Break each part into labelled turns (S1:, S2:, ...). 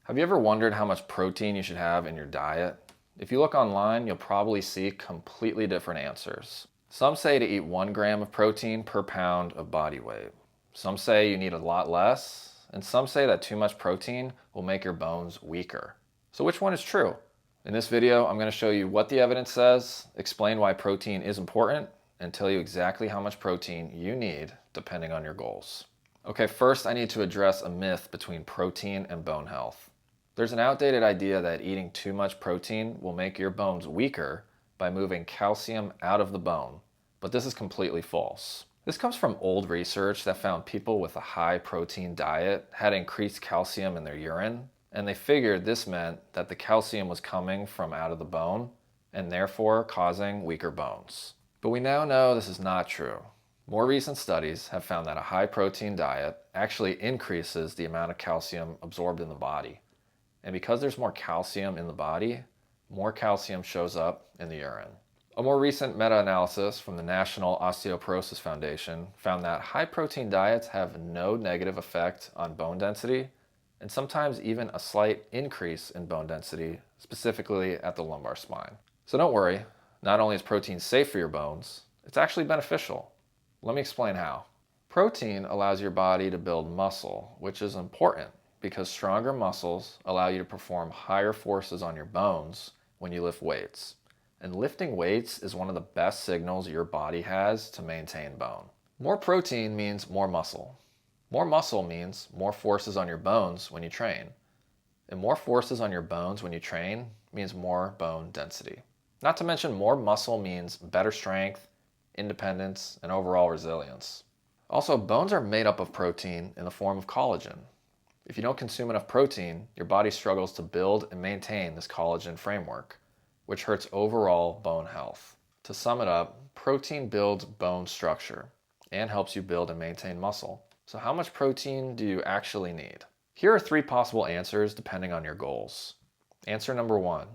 S1: Have you ever wondered how much protein you should have in your diet? If you look online, you'll probably see completely different answers. Some say to eat 1 gram of protein per pound of body weight. Some say you need a lot less, and some say that too much protein will make your bones weaker. So which one is true? In this video, I'm going to show you what the evidence says, explain why protein is important, and tell you exactly how much protein you need depending on your goals. Okay, first I need to address a myth between protein and bone health. There's an outdated idea that eating too much protein will make your bones weaker by moving calcium out of the bone, but this is completely false. This comes from old research that found people with a high protein diet had increased calcium in their urine, and they figured this meant that the calcium was coming from out of the bone and therefore causing weaker bones. But we now know this is not true. More recent studies have found that a high protein diet actually increases the amount of calcium absorbed in the body. And because there's more calcium in the body, more calcium shows up in the urine. A more recent meta-analysis from the National Osteoporosis Foundation found that high-protein diets have no negative effect on bone density, and sometimes even a slight increase in bone density, specifically at the lumbar spine. So don't worry, not only is protein safe for your bones, it's actually beneficial. Let me explain how. Protein allows your body to build muscle, which is important because stronger muscles allow you to perform higher forces on your bones when you lift weights. And lifting weights is one of the best signals your body has to maintain bone. More protein means more muscle. More muscle means more forces on your bones when you train. And more forces on your bones when you train means more bone density. Not to mention more muscle means better strength, independence, and overall resilience. Also, bones are made up of protein in the form of collagen. If you don't consume enough protein, your body struggles to build and maintain this collagen framework, which hurts overall bone health. To sum it up, protein builds bone structure and helps you build and maintain muscle. So how much protein do you actually need? Here are 3 possible answers depending on your goals. Answer number 1.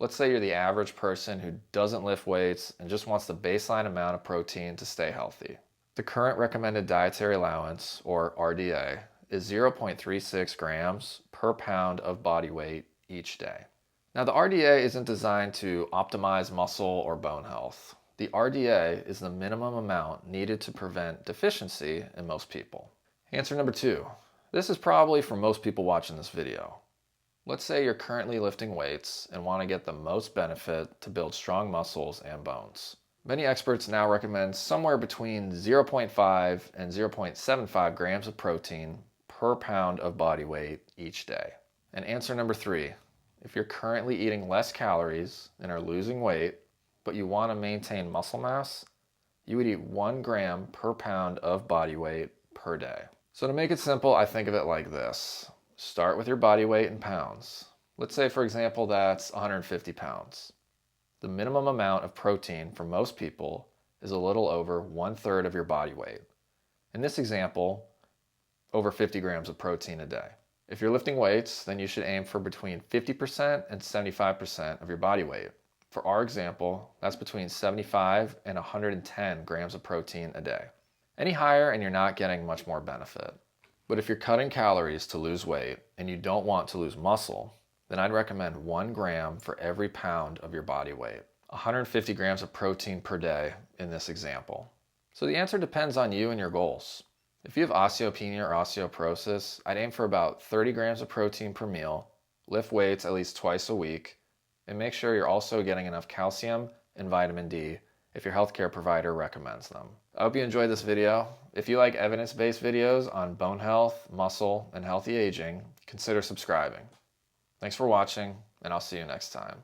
S1: Let's say you're the average person who doesn't lift weights and just wants the baseline amount of protein to stay healthy. The current recommended dietary allowance, or RDA, is 0.36 grams per pound of body weight each day. Now the RDA isn't designed to optimize muscle or bone health. The RDA is the minimum amount needed to prevent deficiency in most people. Answer number 2. This is probably for most people watching this video. Let's say you're currently lifting weights and want to get the most benefit to build strong muscles and bones. Many experts now recommend somewhere between 0.5 and 0.75 grams of protein per pound of body weight each day. And answer number 3, if you're currently eating less calories and are losing weight, but you want to maintain muscle mass, you would eat 1 gram per pound of body weight per day. So to make it simple, I think of it like this. Start with your body weight in pounds. Let's say, for example, that's 150 pounds. The minimum amount of protein for most people is a little over 1/3 of your body weight. In this example, over 50 grams of protein a day. If you're lifting weights, then you should aim for between 50% and 75% of your body weight. For our example, that's between 75 and 110 grams of protein a day. Any higher and you're not getting much more benefit. But if you're cutting calories to lose weight and you don't want to lose muscle, then I'd recommend 1 gram for every pound of your body weight. 150 grams of protein per day in this example. So the answer depends on you and your goals. If you have osteopenia or osteoporosis, I'd aim for about 30 grams of protein per meal, lift weights at least twice a week, and make sure you're also getting enough calcium and vitamin D if your healthcare provider recommends them. I hope you enjoyed this video. If you like evidence-based videos on bone health, muscle, and healthy aging, consider subscribing. Thanks for watching, and I'll see you next time.